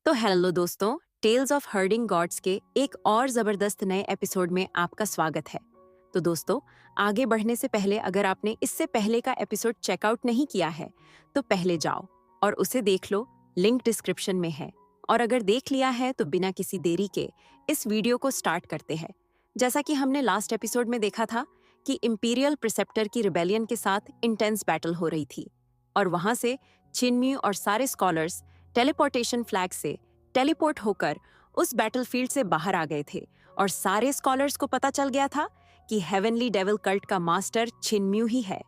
तो हेलो दोस्तों, tales of herding God's के एक और जबरदस्त नए एपिसोड में आपका स्वागत है। तो दोस्तों, आगे बढ़ने से पहले अगर आपने इससे पहले का एपिसोड चेकआउट नहीं किया है तो पहले जाओ और उसे देख लो। लिंक डिस्क्रिप्शन में है। और अगर देख लिया है तो बिना किसी देरी के इस वीडियो को स्टार्ट करते हैं। जैसा कि हमने लास्ट एपिसोड में देखा था कि इंपीरियल प्रिसेप्टर की रिबेलियन के साथ इंटेंस बैटल हो रही थी और वहां से चिनम्यू और सारे स्कॉलर्स टेलीपोर्टेशन फ्लैग से टेलीपोर्ट होकर उस बैटलफील्ड से बाहर आ गए थे और सारे स्कॉलर्स को पता चल गया था कि हेवनली डेविल कल्ट का मास्टर छिनम्यू ही है।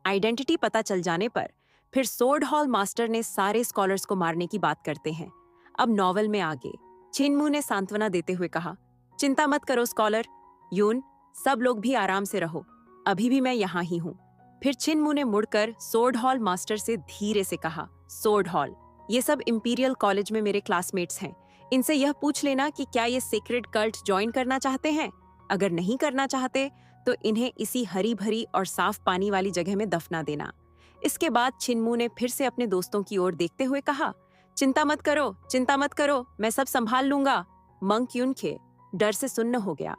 आइडेंटिटी पता चल जाने पर फिर सोर्ड हॉल मास्टर ने सारे स्कॉलर्स को मारने की बात करते हैं। अब नॉवेल में आगे छिनम्यू ने सांत्वना देते हुए कहा, चिंता मत करो स्कॉलर यून, सब लोग भी आराम से रहो, अभी भी मैं यहाँ ही हूँ। फिर छिनम्यू ने मुड़कर सोर्ड हॉल मास्टर से धीरे से कहा, सोर्ड हॉल, ये सब इंपीरियल कॉलेज में मेरे क्लासमेट्स हैं, इनसे यह पूछ लेना कि क्या ये सीक्रेट कल्ट ज्वाइन करना चाहते हैं। अगर नहीं करना चाहते तो इन्हें इसी हरी भरी और साफ पानी वाली जगह में दफना देना। इसके बाद छिनम्यू ने फिर से अपने दोस्तों की ओर देखते हुए कहा, चिंता मत करो, चिंता मत करो, मैं सब संभाल लूंगा। मंक यूनखे डर से सुन्न हो गया।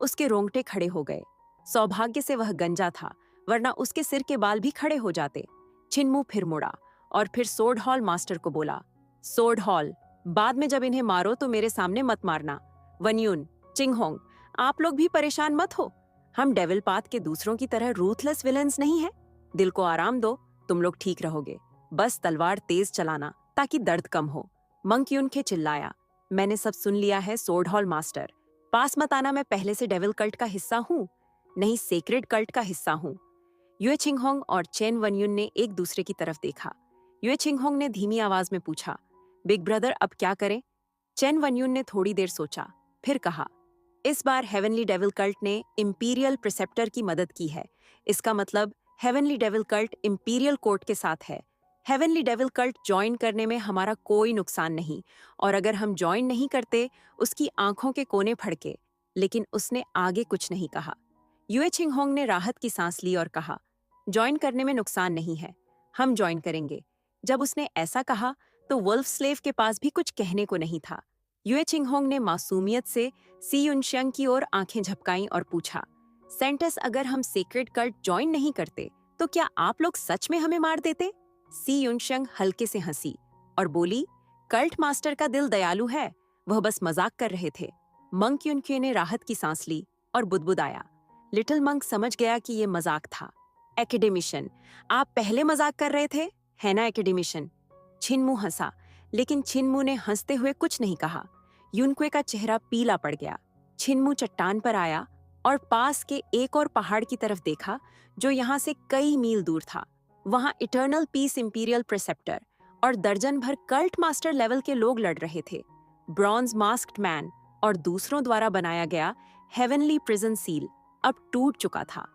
उसके रोंगटे खड़े हो गए। सौभाग्य से वह गंजा था, वरना उसके सिर के बाल भी खड़े हो जाते। छिनम्यू फिर मुड़ा और फिर सोर्ड हॉल मास्टर को बोला, सोर्ड हॉल, बाद में जब इन्हें मारो तो मेरे सामने मत मारना। वनयून, चिंगहोंग, आप लोग भी परेशान मत हो, हम डेविल पाथ के दूसरों की तरह रूथलेस विलेंस नहीं है। दिल को आराम दो, तुम लोग ठीक रहोगे, बस तलवार तेज चलाना ताकि दर्द कम हो। मंक यूनखे चिल्लाया, मैंने सब सुन लिया है सोर्ड हॉल मास्टर, पास मत आना, मैं पहले से डेविल कल्ट का हिस्सा हूँ, नहीं सेक्रेड कल्ट का हिस्सा हूँ। यूए छिंगहोंग और चेन वनयून ने एक दूसरे की तरफ देखा। यूए छिंगहोंग ने धीमी आवाज में पूछा, बिग ब्रदर अब क्या करें? चेन वनयून ने थोड़ी देर सोचा, फिर कहा, इस बार हेवनली डेविल कल्ट ने इंपीरियल प्रिसेप्टर की मदद की है। इसका मतलब heavenly devil cult imperial court के साथ है। हेवनली डेविल कल्ट ज्वाइन करने में हमारा कोई नुकसान नहीं, और अगर हम ज्वाइन नहीं करते उसकी आंखों के कोने फड़के। लेकिन उसने आगे कुछ नहीं कहा। यूए छिंगहोंग ने राहत की सांस ली और कहा, ज्वाइन करने में नुकसान नहीं है, हम ज्वाइन करेंगे। जब उसने ऐसा कहा तो वुल्फ स्लेव के पास भी कुछ कहने को नहीं था। यूए छिंगहोंग ने मासूमियत से सी युनशंग की ओर आंखें झपकाईं और पूछा, सेंटस, अगर हम सेक्रेड कल्ट ज्वाइन नहीं करते तो क्या आप लोग सच में हमें मार देते? सी युनशंग हल्के से हंसी और बोली, कल्ट मास्टर का दिल दयालु है, वह बस मजाक कर रहे थे। मंक युनखे ने राहत की सांस ली और बुदबुदाया। लिटिल मंक समझ गया कि ये मजाक था। एकेडेमिशन, आप पहले मजाक कर रहे थे, है ना एकेडेमिशन? छिनम्यू हंसा, लेकिन छिनम्यू ने हंसते हुए कुछ नहीं कहा। यूनक्वे का चेहरा पीला पड़ गया। छिनम्यू चट्टान पर आया और पास के एक और पहाड़ की तरफ देखा जो यहाँ से कई मील दूर था। वहां इटर्नल पीस इंपीरियल प्रिसेप्टर और दर्जन भर कल्ट मास्टर लेवल के लोग लड़ रहे थे। ब्रॉन्ज मास्क्ड मैन और दूसरों द्वारा बनाया गया हेवनली प्रिजन सील अब टूट चुका था।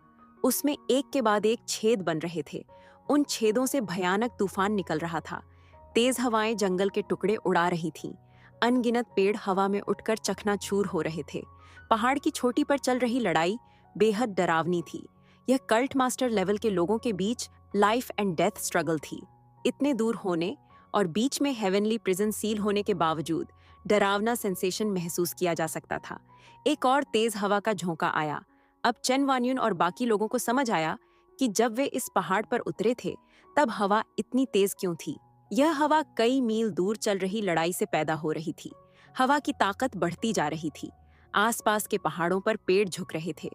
उसमें एक के बाद एक छेद बन रहे थे। उन छेदों से भयानक तूफान निकल रहा था। तेज हवाएं जंगल के टुकड़े उड़ा रही थीं। अनगिनत पेड़ हवा में उठकर चकनाचूर हो रहे थे। पहाड़ की चोटी पर चल रही लड़ाई बेहद डरावनी थी। यह कल्ट मास्टर लेवल के लोगों के बीच लाइफ एंड डेथ स्ट्रगल थी। इतने दूर होने और बीच में हेवनली प्रिजन सील होने के बावजूद डरावना सेंसेशन महसूस किया जा सकता था। एक और तेज हवा का झोंका आया। अब चेन वान्यून और बाकी लोगों को समझ आया कि जब वे इस पहाड़ पर उतरे थे तब हवा इतनी तेज क्यों थी। यह हवा कई मील दूर चल रही लड़ाई से पैदा हो रही थी। हवा की ताकत बढ़ती जा रही थी। आसपास के पहाड़ों पर पेड़ झुक रहे थे।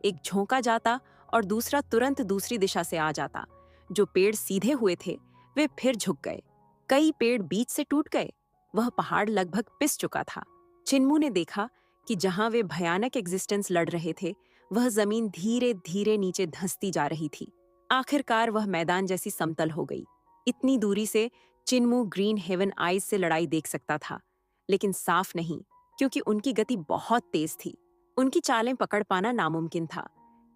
एक झोंका जाता और दूसरा तुरंत दूसरी दिशा से आ जाता। जो पेड़ सीधे हुए थे वे फिर झुक गए। कई पेड़ बीच से टूट गए। वह पहाड़ लगभग पिस चुका था। छिनम्यू ने देखा कि जहां वे भयानक एग्जिस्टेंस लड़ रहे थे वह जमीन धीरे धीरे नीचे धंसती जा रही थी। आखिरकार वह मैदान जैसी समतल हो गई। इतनी दूरी से छिनम्यू ग्रीन हेवन आइज से लड़ाई देख सकता था, लेकिन साफ नहीं, क्योंकि उनकी गति बहुत तेज थी। उनकी चालें पकड़ पाना नामुमकिन था।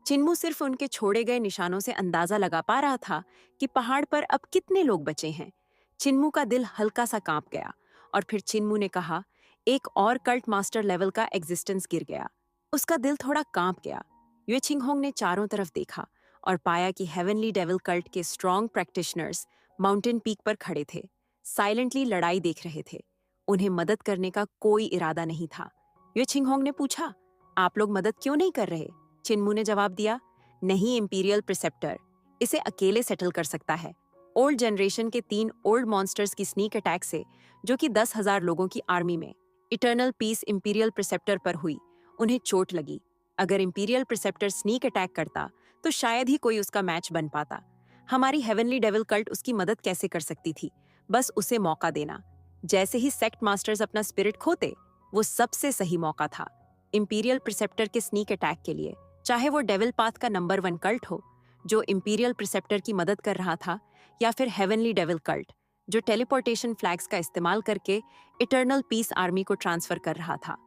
छिनम्यू सिर्फ उनके छोड़े गए निशानों से अंदाजा लगा पा रहा था कि पहाड़ पर अब कितने लोग बचे हैं। छिनम्यू का दिल हल्का सा कांप गया और फिर छिनम्यू ने कहा, एक और कल्ट मास्टर लेवल का एग्जिस्टेंस गिर गया। उसका दिल थोड़ा कांप गया। यूए छिंगहोंग ने चारों तरफ देखा और पाया कि हेवनली डेविल कल्ट के स्ट्रॉन्ग प्रैक्टिशनर्स माउंटेन पीक पर खड़े थे, साइलेंटली लड़ाई देख रहे थे। उन्हें मदद करने का कोई इरादा नहीं था। ये छिंगहोंग ने पूछा, आप लोग मदद क्यों नहीं कर रहे? चिन्मू ने जवाब दिया, नहीं इंपीरियल प्रिसेप्टर, इसे अकेले सेटल कर सकता है। ओल्ड जनरेशन के 3 ओल्ड मॉन्स्टर्स की स्नीक अटैक से, जो कि 10,000 लोगों की आर्मी में इटर्नल पीस इंपीरियल प्रिसेप्टर पर हुई, उन्हें चोट लगी। अगर इंपीरियल प्रिसेप्टर स्नीक अटैक करता तो शायद ही कोई उसका मैच बन पाता। हमारी हेवनली डेविल कल्ट उसकी मदद कैसे कर सकती थी? बस उसे मौका देना। जैसे ही सेक्ट मास्टर्स अपना स्पिरिट खोते, वो सबसे सही मौका था इंपीरियल प्रिसेप्टर के स्नीक अटैक के लिए। चाहे वो डेविल पाथ का नंबर 1 कल्ट हो जो इंपीरियल प्रिसेप्टर की मदद कर रहा था, या फिर हेवनली डेविल कल्ट जो टेलीपोर्टेशन फ्लैग्स का इस्तेमाल करके इटर्नल पीस आर्मी को ट्रांसफर कर रहा था।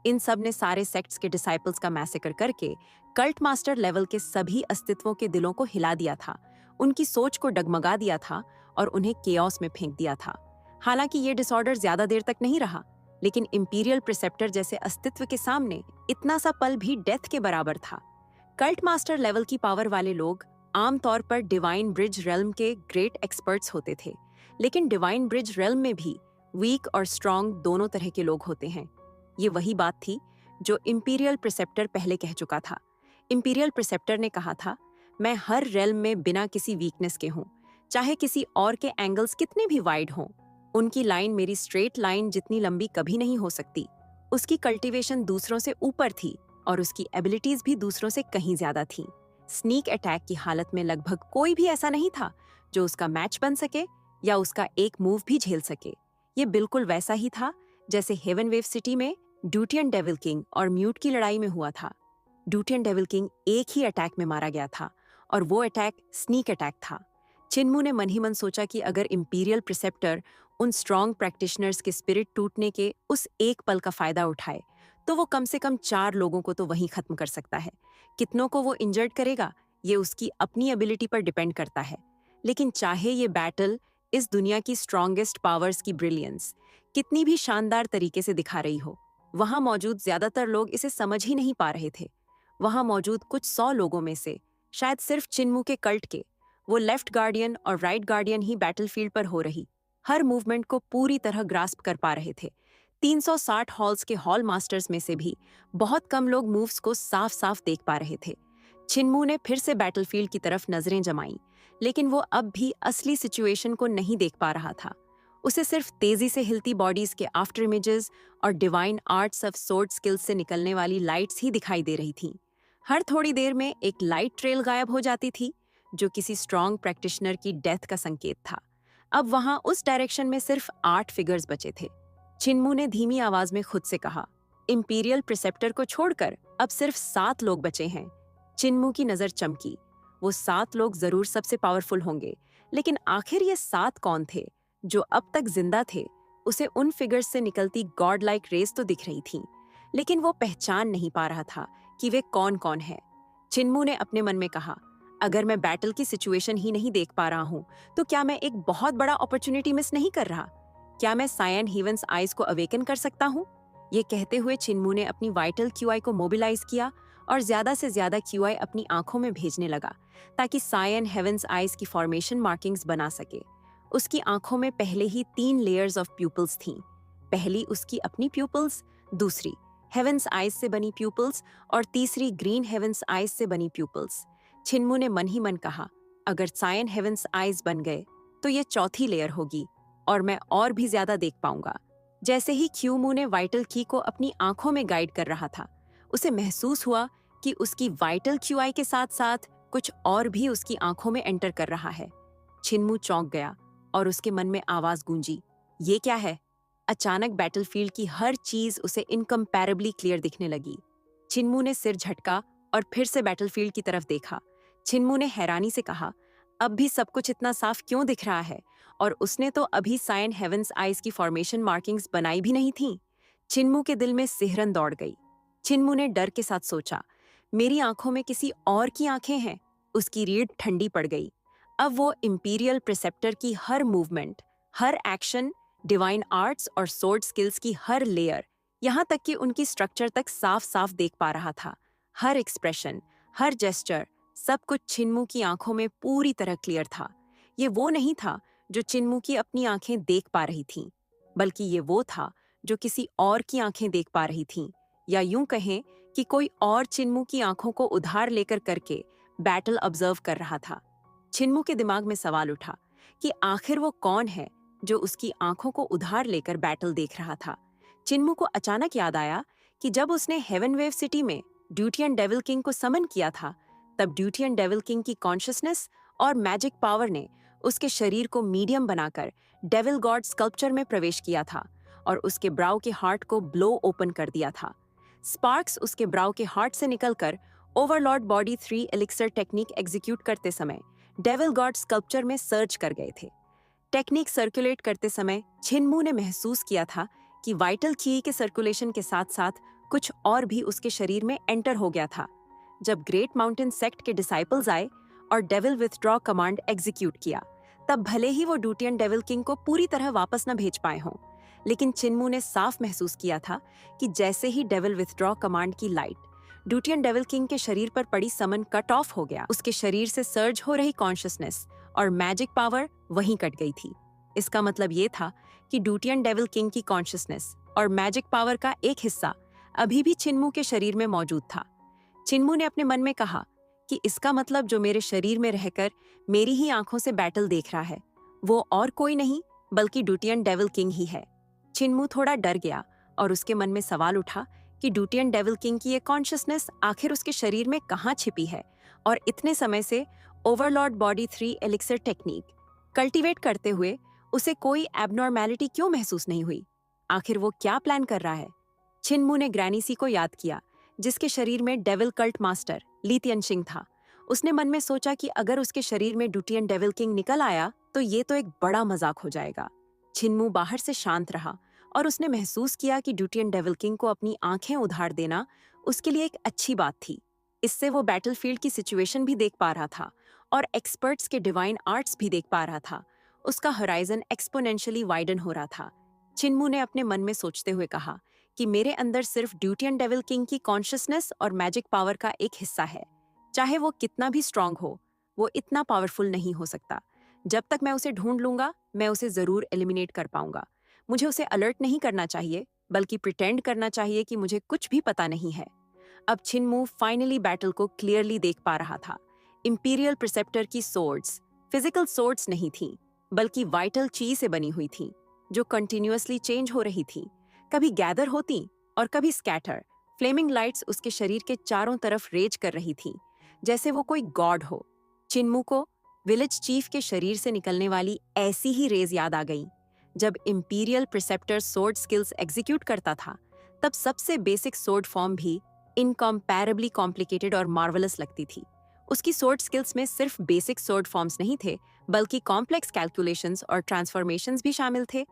इन सब ने सारे सेक्ट्स के डिसाइपल्स का मैसेकर करके कल्ट मास्टर लेवल के सभी अस्तित्वों के दिलों को हिला दिया था, उनकी सोच को डगमगा दिया था और उन्हें केओस में फेंक दिया था। हालांकि ये डिसऑर्डर ज्यादा देर तक नहीं रहा, लेकिन इंपीरियल प्रिसेप्टर जैसे अस्तित्व के सामने इतना सा पल भी डेथ के बराबर था। कल्ट मास्टर लेवल की पावर वाले लोग आमतौर पर डिवाइन ब्रिज रेल्म के ग्रेट एक्सपर्ट्स होते थे, लेकिन डिवाइन ब्रिज रेल्म में भी वीक और स्ट्रांग दोनों तरह के लोग होते हैं। ये वही बात थी जो इंपीरियल प्रिसेप्टर पहले कह चुका था। इंपीरियल प्रिसेप्टर ने कहा था, मैं हर रेल्म में बिना किसी वीकनेस के हूँ, चाहे किसी और के एंगल्स कितने भी वाइड हों। उनकी लाइन मेरी स्ट्रेट लाइन जितनी लंबी कभी नहीं हो सकती। उसकी कल्टीवेशन दूसरों से ऊपर थी और उसकी एबिलिटीज भी दूसरों से कहीं ज्यादा थीं। स्नीक अटैक की हालत में लगभग कोई भी ऐसा नहीं था जो उसका मैच बन सके या उसका एक मूव भी झेल सके। ये बिल्कुल वैसा ही था जैसे हेवन वेव सिटी में ड्यूटियन डेविल किंग और म्यूट की लड़ाई में हुआ था। ड्यूटियन डेविल किंग एक ही अटैक में मारा गया था और वो अटैक स्नीक अटैक था। चिन्मू ने मन ही मन सोचा कि अगर इंपीरियल प्रिसेप्टर उन स्ट्रॉन्ग प्रैक्टिशनर्स के स्पिरिट टूटने के उस एक पल का फायदा उठाए, तो वो कम से कम 4 लोगों को तो वहीं खत्म कर सकता है। कितनों को वो इंजर्ड करेगा, ये उसकी अपनी एबिलिटी पर डिपेंड करता है। लेकिन चाहे ये बैटल इस दुनिया की स्ट्रॉन्गेस्ट पावर्स की ब्रिलियंस कितनी भी शानदार तरीके से दिखा रही हो, वहां मौजूद ज्यादातर लोग इसे समझ ही नहीं पा रहे थे। वहां मौजूद कुछ 100 लोगों में से शायद सिर्फ चिन्मू के कल्ट के वो लेफ्ट गार्डियन और राइट गार्डियन ही बैटलफील्ड पर हो रही हर मूवमेंट को पूरी तरह ग्रास्प कर पा रहे थे। 360 हॉल्स के हॉल मास्टर्स में से भी बहुत कम लोग मूव्स को साफ साफ देख पा रहे थे। चिन्मू ने फिर से बैटलफील्ड की तरफ नजरें जमाईं, लेकिन वो अब भी असली सिचुएशन को नहीं देख पा रहा था। उसे सिर्फ तेजी से हिलती बॉडीज के आफ्टर इमेजेस और divine arts of sword skills से निकलने वाली लाइट्स ही दिखाई दे रही थीं। हर थोड़ी देर में एक लाइट ट्रेल गायब हो जाती थी, जो किसी स्ट्रॉन्ग प्रैक्टिशनर की डेथ का संकेत था। अब वहां उस डायरेक्शन में सिर्फ 8 फिगर्स बचे थे। चिन्मू ने धीमी आवाज में खुद से कहा, इंपीरियल प्रिसेप्टर को छोड़कर अब सिर्फ 7 लोग बचे हैं। चिन्मू की नजर चमकी। वो 7 लोग जरूर सबसे पावरफुल होंगे, लेकिन आखिर ये 7 कौन थे जो अब तक जिंदा थे? उसे उन फिगर्स से निकलती गॉड लाइक रेस तो दिख रही थी, लेकिन वो पहचान नहीं पा रहा था कि वे कौन कौन है। चिन्मू ने अपने मन में कहा, अगर मैं बैटल की सिचुएशन ही नहीं देख पा रहा हूँ, तो क्या मैं एक बहुत बड़ा अपॉर्चुनिटी मिस नहीं कर रहा? क्या मैं सायन हेवंस आइज को अवेकन कर सकता हूँ? ये कहते हुए चिन्मू ने अपनी वाइटल क्यूआई को मोबिलाइज किया और ज्यादा से ज्यादा क्यूआई अपनी आंखों में भेजने लगा, ताकि सायन हेवंस आइज की फॉर्मेशन मार्किंग्स बना सके। उसकी आंखों में पहले ही 3 लेयर्स ऑफ प्यूपल्स थीं। पहली उसकी अपनी प्यूपल्स, दूसरी हेवंस आइज से बनी प्यूपल्स और तीसरी ग्रीन हेवंस आइज से बनी प्यूपल्स। चिन्मू ने मन ही मन कहा, अगर सायन हेवंस आइज बन गए तो ये चौथी लेयर होगी और मैं और भी ज्यादा देख पाऊंगा। जैसे ही क्यूमू ने वाइटल की को अपनी आंखों में गाइड कर रहा था, उसे महसूस हुआ कि उसकी वाइटल क्यूआई के साथ साथ कुछ और भी उसकी आंखों में एंटर कर रहा है। चिन्मू चौंक गया और उसके मन में आवाज गूंजी, ये क्या है? अचानक बैटलफील्ड की हर चीज उसे इनकम्पैरेबली क्लियर दिखने लगी। चिन्मू ने सिर झटका और फिर से बैटलफील्ड की तरफ देखा। चिन्मू ने हैरानी से कहा, अब भी सब कुछ इतना साफ क्यों दिख रहा है? और उसने तो अभी सायन हेवंस आइज की फॉर्मेशन मार्किंग्स बनाई भी नहीं थी। चिन्मू के दिल में सिहरन दौड़ गई। चिन्मू ने डर के साथ सोचा, मेरी आंखों में किसी और की आंखें हैं। उसकी रीढ़ ठंडी पड़ गई। अब वो इंपीरियल प्रिसेप्टर की हर मूवमेंट, हर एक्शन, डिवाइन आर्ट्स और सोर्ड स्किल्स की हर लेयर, यहाँ तक कि उनकी स्ट्रक्चर तक साफ साफ देख पा रहा था। हर एक्सप्रेशन, हर जेस्चर, सब कुछ चिन्मू की आंखों में पूरी तरह क्लियर था। ये वो नहीं था जो चिन्मू की अपनी आंखें देख पा रही थीं, बल्कि ये वो था जो किसी और की आंखें देख पा रही थीं, या यूं कहें कि कोई और चिन्मू की आंखों को उधार लेकर करके बैटल ऑब्जर्व कर रहा था। चिन्मू के दिमाग में सवाल उठा कि आखिर वो कौन है जो उसकी आंखों को उधार लेकर बैटल देख रहा था। चिन्मू को अचानक याद आया कि जब उसने हेवन वेव सिटी में ड्यूटियन डेविल किंग को समन किया था, तब ड्यूटियन डेविल किंग की कॉन्शियसनेस और मैजिक पावर ने उसके शरीर को मीडियम बनाकर डेविल गॉड स्कल्पचर में प्रवेश किया था और उसके ब्राउ के हार्ट को ब्लो ओपन कर दिया था। स्पार्क्स उसके ब्राउ के हार्ट से निकलकर Overlord body 3 elixir technique execute करते समय डेविल गॉड स्कल्पचर में सर्च कर गए थे। टेक्निक सर्कुलेट करते समय छिनमू ने महसूस किया था कि वाइटल की के सर्कुलेशन के साथ साथ कुछ और भी उसके शरीर में एंटर हो गया था। जब ग्रेट माउंटेन सेक्ट के डिसाइपल्स आए और डेविल विथड्रॉ कमांड एग्जीक्यूट किया, तब भले ही वो ड्यूटियन डेविल किंग को पूरी तरह वापस न भेज पाए हों, लेकिन चिन्मू ने साफ महसूस किया था कि जैसे ही डेविल विथड्रॉ कमांड की लाइट ड्यूटियन डेविल किंग के शरीर पर पड़ी समन कट ऑफ हो गया, उसके शरीर से सर्ज हो रही कॉन्शियसनेस और मैजिक पावर वहीं कट गई थी। इसका मतलब ये था कि ड्यूटियन डेविल किंग की कॉन्शियसनेस और मैजिक पावर का एक हिस्सा अभी भी चिन्मू के शरीर में मौजूद था। चिन्मू ने अपने मन में कहा कि इसका मतलब जो मेरे शरीर में रहकर मेरी ही आंखों से बैटल देख रहा है, वो और कोई नहीं बल्कि ड्यूटियन डेविल किंग ही है। चिन्मू थोड़ा डर गया और उसके मन में सवाल उठा कि ड्यूटियन डेविल किंग की ये कॉन्शियसनेस आखिर उसके शरीर में कहाँ छिपी है और इतने समय से Overlord body 3 elixir technique cultivate करते हुए उसे कोई एबनॉर्मैलिटी क्यों महसूस नहीं हुई। आखिर वो क्या प्लान कर रहा है। छिनमू ने ग्रैनीसी को याद किया, जिसके शरीर में डेविल कल्ट मास्टर ली तियनशिंग था। उसने मन में सोचा कि अगर उसके शरीर में ड्यूटियन डेविल किंग निकल आया तो ये तो एक बड़ा मजाक हो जाएगा। छिनमू बाहर से शांत रहा और उसने महसूस किया कि ड्यूटियन डेविल किंग को अपनी आंखें उधार देना उसके लिए एक अच्छी बात थी। इससे वो बैटलफील्ड की सिचुएशन भी देख पा रहा था और एक्सपर्ट्स के डिवाइन आर्ट्स भी देख पा रहा था। उसका होराइजन एक्सपोनेंशियली वाइडन हो रहा था। चिन्मू ने अपने मन में सोचते हुए कहा कि मेरे अंदर सिर्फ ड्यूटियन डेविल किंग की कॉन्शियसनेस और मैजिक पावर का एक हिस्सा है। चाहे वो कितना भी स्ट्रांग हो, वो इतना पावरफुल नहीं हो सकता। जब तक मैं उसे ढूंढ लूंगा, मैं उसे जरूर एलिमिनेट कर पाऊंगा। मुझे उसे अलर्ट नहीं करना चाहिए, बल्कि प्रिटेंड करना चाहिए कि मुझे कुछ भी पता नहीं है। अब छिनमू फाइनली बैटल को क्लियरली देख पा रहा था। इंपीरियल प्रिसेप्टर की सोर्ड्स फिजिकल सोर्ड्स नहीं थीं, बल्कि वाइटल ची से बनी हुई थीं, जो कंटिन्यूअसली चेंज हो रही थीं। कभी गैदर होती और कभी स्कैटर। फ्लेमिंग लाइट्स उसके शरीर के चारों तरफ रेज कर रही थीं, जैसे वो कोई गॉड हो। चिन्मू को विलेज चीफ के शरीर से निकलने वाली ऐसी ही रेज याद आ गई। जब imperial preceptor sword skills execute करता था, तब सबसे बेसिक सोर्ड फॉर्म भी इनकम्पैरेबली कॉम्प्लिकेटेड और मार्वलस लगती थी। उसकी सोर्ड स्किल्स में सिर्फ बेसिक सोर्ड फॉर्म्स नहीं थे, बल्कि कॉम्प्लेक्स कैलकुलेशंस और ट्रांसफॉर्मेशंस भी शामिल थे।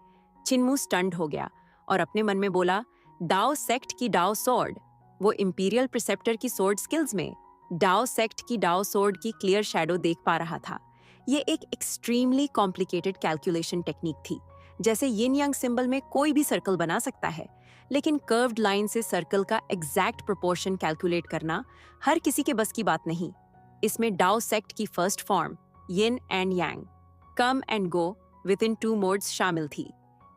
चिन्मू स्टन्ड हो गया और अपने मन में बोला, डाओ सेक्ट की डाओ सोर्ड। वो इंपीरियल प्रिसेप्टर की सोर्ड स्किल्स में डाओ सेक्ट की डाओ सोर्ड की क्लियर शैडो देख पा रहा था। ये एक एक्सट्रीमली कॉम्प्लिकेटेड कैलकुलेशन टेक्निक थी। जैसे यिन यांग सिंबल में कोई भी सर्कल बना सकता है, लेकिन कर्व्ड लाइन से सर्कल का एग्जैक्ट प्रोपोर्शन कैलकुलेट करना हर किसी के बस की बात नहीं। इसमें डाओ सेक्ट की first form yin and yang, come and go with in 2 modes शामिल थी।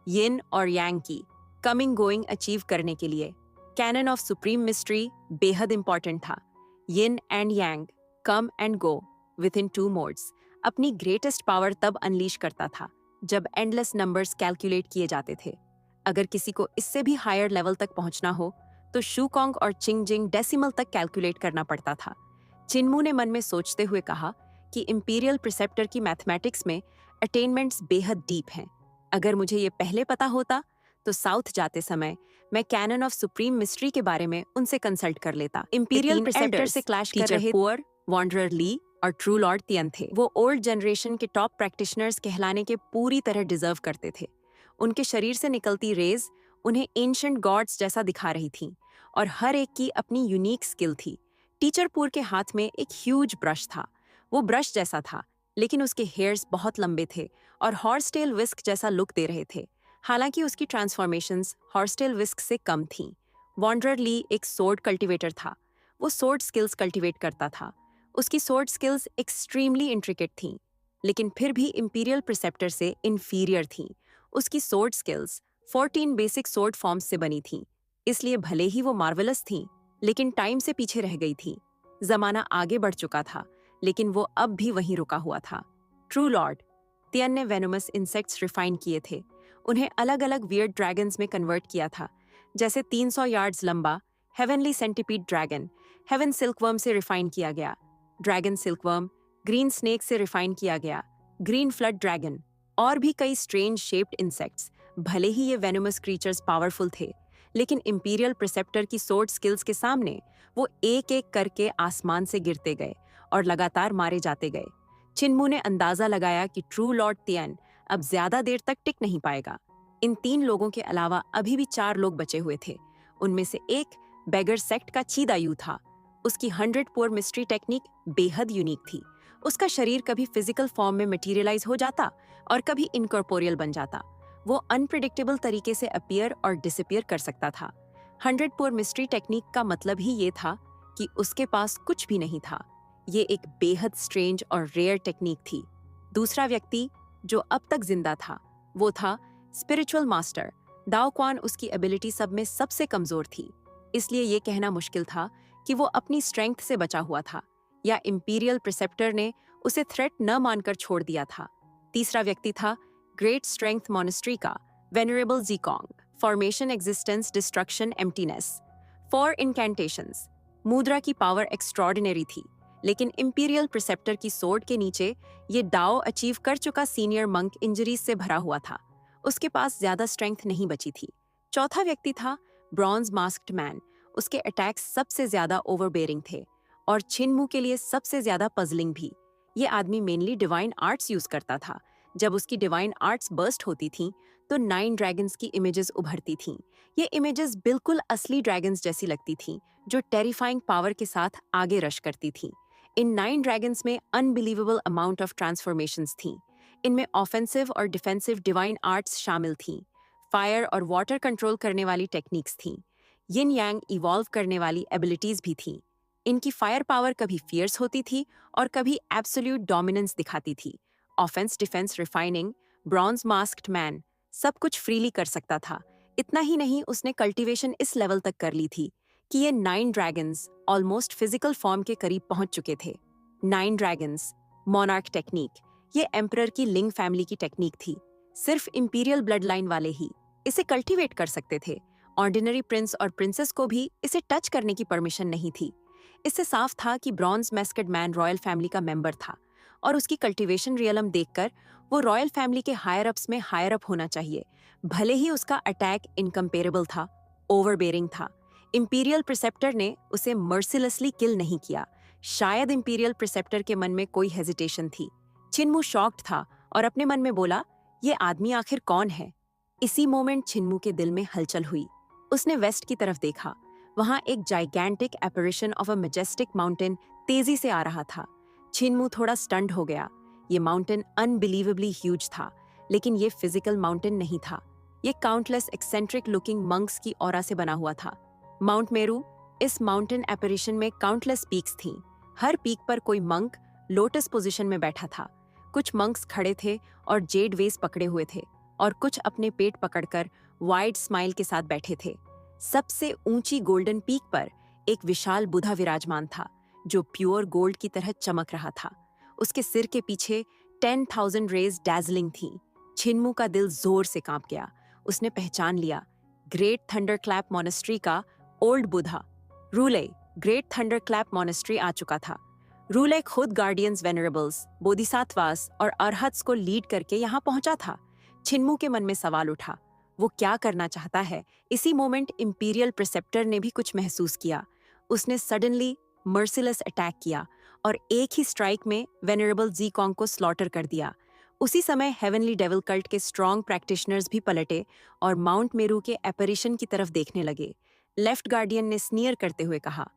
यिन और यांग की कमिंग गोइंग अचीव करने के लिए कैनन ऑफ सुप्रीम मिस्ट्री बेहद इंपॉर्टेंट था। Yin and yang, come and go with in 2 modes अपनी ग्रेटेस्ट पावर तब अनलीश करता था जब एंडलेस नंबर्स कैलकुलेट किए जाते थे। अगर किसी को इससे भी हायर लेवल तक पहुंचना हो तो शूकोंग और चिंगजिंग डेसिमल तक कैलकुलेट करना पड़ता था। चिन्मू ने मन में सोचते हुए कहा कि इंपीरियल प्रिसेप्टर की मैथमेटिक्स में अटेनमेंट्स बेहद डीप हैं। अगर मुझे ये पहले पता होता तो साउथ जाते समय मैं कैनन ऑफ सुप्रीम मिस्ट्री के बारे में उनसे कंसल्ट कर लेता। इंपीरियल प्रिसेप्टर से क्लैश कर रहे पुअर, वॉन्डरर ली और ट्रू लॉर्ड तियन थे। वो ओल्ड जनरेशन के टॉप प्रैक्टिशनर्स कहलाने के पूरी तरह डिजर्व करते थे। उनके शरीर से निकलती रेज उन्हें एंशिएंट गॉड्स जैसा दिखा रही थीं और हर एक की अपनी यूनिक स्किल थी। टीचर पूर के हाथ में एक ह्यूज ब्रश था। वो ब्रश जैसा था, लेकिन उसके हेयर्स बहुत लंबे थे और हॉर्सटेल विस्क जैसा लुक दे रहे थे। हालांकि उसकी ट्रांसफॉर्मेशंस हॉर्सटेल विस्क से कम थीं। वॉन्डरर ली एक सोर्ड कल्टीवेटर था। वो सोर्ड स्किल्स कल्टीवेट करता था। उसकी सोर्ड स्किल्स एक्सट्रीमली इंट्रिकेट थीं, लेकिन फिर भी इंपीरियल प्रिसेप्टर से इंफीरियर थीं। उसकी sword skills 14 basic sword forms से बनी थीं, इसलिए भले ही वो मार्वलस थीं, लेकिन टाइम से पीछे रह गई थीं। जमाना आगे बढ़ चुका था, लेकिन वो अब भी वहीं रुका हुआ था। ट्रू लॉर्ड तियन ने वेनोमस इंसेक्ट्स रिफाइन किए थे, उन्हें अलग अलग वियर्ड ड्रैगन्स में कन्वर्ट किया था, जैसे 300 यार्ड्स लंबा heavenly centipede dragon heaven silkworm से रिफाइन किया गया, ड्रैगन सिल्कवर्म ग्रीन स्नेक से रिफाइन किया गया, ग्रीन फ्लड ड्रैगन और भी कई स्ट्रेंज शेप्ड इंसेक्ट्स। भले ही ये वेनोमस क्रीचर्स पावरफुल थे, लेकिन इंपीरियल प्रिसेप्टर की सोर्ड स्किल्स के सामने वो एक एक करके आसमान से गिरते गए और लगातार मारे जाते गए। चिन्मू ने अंदाजा लगाया कि ट्रू लॉर्ड तियन अब ज्यादा देर तक टिक नहीं पाएगा। इन 3 लोगों के अलावा अभी भी 4 लोग बचे हुए थे। उनमें से एक बेगर सेक्ट का चीदा यू था। उसकी 100 पोर मिस्ट्री टेक्निक बेहद यूनिक थी। उसका शरीर कभी फिजिकल फॉर्म में मटेरियलाइज हो जाता और कभी इनकॉर्पोरियल बन जाता। वो अनप्रिडिक्टेबल तरीके से अपीयर और डिसअपीयर कर सकता था। 100 पोर मिस्ट्री टेक्निक का मतलब ही ये था कि उसके पास कुछ भी नहीं था। ये एक बेहद स्ट्रेंज और रेयर टेक्निक थी। दूसरा व्यक्ति जो अब तक जिंदा था, वो था स्पिरिचुअल मास्टर दाओ क्वान। उसकी एबिलिटी सब में सबसे कमजोर थी, इसलिए ये कहना मुश्किल था कि वो अपनी स्ट्रेंथ से बचा हुआ था या इंपीरियल प्रिसेप्टर ने उसे थ्रेट न मानकर छोड़ दिया था। तीसरा व्यक्ति था ग्रेट स्ट्रेंथ मॉनेस्ट्री का venerable Zikong. Formation, existence, destruction, emptiness. 4 incantations. मुद्रा की पावर एक्स्ट्रॉर्डिनरी थी, लेकिन इंपीरियल प्रिसेप्टर की सोर्ड के नीचे ये डाओ अचीव कर चुका सीनियर मंक इंजरीज से भरा हुआ था। उसके पास ज्यादा स्ट्रेंथ नहीं बची थी। चौथा व्यक्ति था ब्रॉन्ज मास्क्ड मैन। उसके अटैक्स सबसे ज्यादा ओवरबेरिंग थे और छिनमू के लिए सबसे ज्यादा पजलिंग भी। ये आदमी मेनली डिवाइन आर्ट्स यूज करता था। जब उसकी डिवाइन आर्ट्स बर्स्ट होती थीं, तो 9 ड्रैगन्स की इमेजेस उभरती थीं। ये इमेजेस बिल्कुल असली ड्रैगन्स जैसी लगती थीं, जो टेरिफाइंग पावर के साथ आगे रश करती थीं। इन 9 ड्रैगन्स में अनबिलीवेबल अमाउंट ऑफ ट्रांसफॉर्मेशंस थीं। इनमें ऑफेंसिव और डिफेंसिव डिवाइन आर्ट्स शामिल थीं। फायर और वाटर कंट्रोल करने वाली टेक्निक्स थीं। यिन यांग इवॉल्व करने वाली एबिलिटीज भी थीं। इनकी फायर पावर कभी फियर्स होती थी और कभी एब्सोल्यूट डोमिनेंस दिखाती थी। Offence, defence, refining, bronze masked man सब कुछ फ्रीली कर सकता था। इतना ही नहीं, उसने कल्टीवेशन इस लेवल तक कर ली थी कि ये 9 ड्रैगन्स ऑलमोस्ट फिजिकल फॉर्म के करीब पहुंच चुके थे। 9 ड्रैगन्स मोनार्क टेक्निक, ये एम्परर की लिंग फैमिली की टेक्निक थी। सिर्फ इंपीरियल ब्लड लाइन वाले ही इसे कल्टीवेट कर सकते थे। ऑर्डिनरी प्रिंस और प्रिंसेस को भी इसे टच करने की परमिशन नहीं थी। इससे साफ था कि ब्रॉन्ज मैस्कड मैन रॉयल फैमिली का मेंबर था और उसकी कल्टीवेशन रियलम देखकर वो रॉयल फैमिली के हायर अप्स में हायर अप होना चाहिए। भले ही उसका अटैक इनकम्पेरेबल था, ओवरबेरिंग था। इंपीरियल प्रिसेप्टर ने उसे मर्सिलेसली किल नहीं किया। शायद इंपीरियल प्रिसेप्टर के मन में कोई हेजिटेशन थी। छिनमू शॉक्ड था और अपने मन में बोला, ये आदमी आखिर कौन है? इसी मोमेंट छिनमू के दिल में हलचल हुई। उसने वेस्ट की तरफ देखा। वहां एक gigantic एपरेशन of a majestic mountain तेजी से आ रहा था। छिनमू थोड़ा स्टंड हो गया। ये माउंटेन अनबिलीवेबली ह्यूज था, लेकिन ये फिजिकल माउंटेन नहीं था। ये काउंटलेस एक्सेंट्रिक लुकिंग मंक्स की ऑरा से बना हुआ था। माउंट मेरू, इस माउंटेन एपरेशन में काउंटलेस पीक्स थीं। हर पीक पर कोई मंक लोटस पोजीशन में बैठा था। कुछ मंक्स खड़े थे और जेड वेस पकड़े हुए थे और कुछ अपने पेट पकड़कर वाइड स्माइल के साथ बैठे थे। सबसे ऊंची गोल्डन पीक पर एक विशाल बुधा विराजमान था, जो प्योर गोल्ड की तरह चमक रहा था। उसके सिर के पीछे 10,000 रेज डैजलिंग थीं। छिनमू का दिल जोर से कांप गया। उसने पहचान लिया, ग्रेट थंडर क्लैप मोनेस्ट्री का ओल्ड बुधा रूले ग्रेट थंडर क्लैप मोनेस्ट्री आ चुका था। रूले खुद गार्डियंस, वेनरेबल्स, बोधिसत्वास और अरहत्स को लीड करके यहाँ पहुंचा था। छिनमू के मन में सवाल उठा, वो क्या करना चाहता है? इसी मोमेंट इंपीरियल प्रिसेप्टर ने भी कुछ महसूस किया। उसने सडनली मर्सिलेस अटैक किया और एक ही स्ट्राइक में वेनरेबल ज़ीकोंग को स्लॉटर कर दिया। उसी समय हेवनली डेविल कल्ट के स्ट्रॉन्ग प्रैक्टिशनर्स भी पलटे और माउंट मेरू के एपरेशन की तरफ देखने लगे। लेफ्ट गार्डियन ने स्नीयर करते हुए कहा,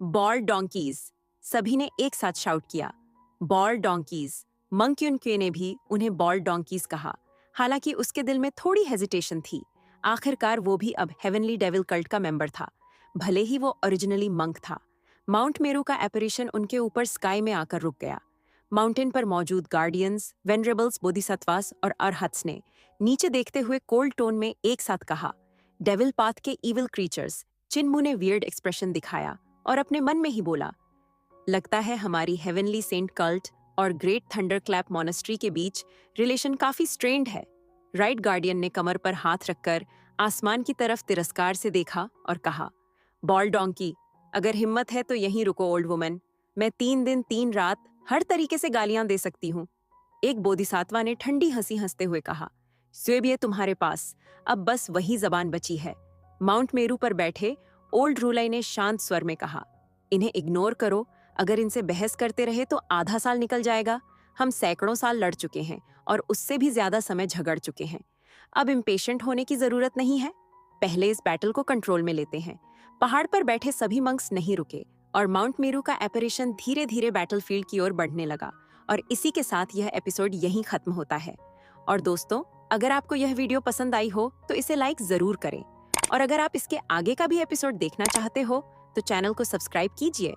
बॉल डोंकीज। सभी ने एक साथ शाउट किया, बॉल डोंकीज। मंक युनक्वे ने भी उन्हें बॉल डोंकीज कहा, हालांकि उसके दिल में थोड़ी हेजिटेशन थी। आखिरकार वो भी अब हेवनली डेविल कल्ट का मेंबर था, भले ही वो ओरिजिनली मंक था। माउंट मेरू का एपरेशन उनके ऊपर स्काई में आकर रुक गया। माउंटेन पर मौजूद गार्डियंस, वेनरेबल्स, बोधिसत्वास और अरहत्स ने नीचे देखते हुए कोल्ड टोन में एक साथ कहा, डेविल पाथ के इविल क्रीचर्स। चिन्मू ने वियर्ड एक्सप्रेशन दिखाया और अपने मन में ही बोला, लगता है हमारी हेवनली सेंट कल्ट और ग्रेट थंडरक्लैप मोनेस्ट्री के बीच रिलेशन काफी स्ट्रेन्ड है। राइट गार्डियन ने कमर पर हाथ रखकर आसमान की तरफ तिरस्कार से देखा और कहा, बॉल डोंकी, अगर हिम्मत है तो यहीं रुको ओल्ड वुमन। मैं 3 दिन 3 रात हर तरीके से गालियां दे सकती हूँ। एक बोधिसत्वा ने ठंडी हंसी हंसते हुए कहा, स्वेब, ये तुम्हारे पास अब बस वही जबान बची है। माउंट मेरू पर बैठे ओल्ड रूलाई ने शांत स्वर में कहा, इन्हें इग्नोर करो। अगर इनसे बहस करते रहे तो आधा साल निकल जाएगा। हम सैकड़ों साल लड़ चुके हैं और उससे भी ज्यादा समय झगड़ चुके हैं। अब इम्पेशेंट होने की जरूरत नहीं है। पहले इस बैटल को कंट्रोल में लेते हैं। पहाड़ पर बैठे सभी मंक्स नहीं रुके और माउंट मेरू का एपरेशन धीरे धीरे बैटलफील्ड की ओर बढ़ने लगा। और इसी के साथ यह एपिसोड यहीं खत्म होता है। और दोस्तों, अगर आपको यह वीडियो पसंद आई हो तो इसे लाइक जरूर करें। और अगर आप इसके आगे का भी एपिसोड देखना चाहते हो तो चैनल को सब्सक्राइब कीजिए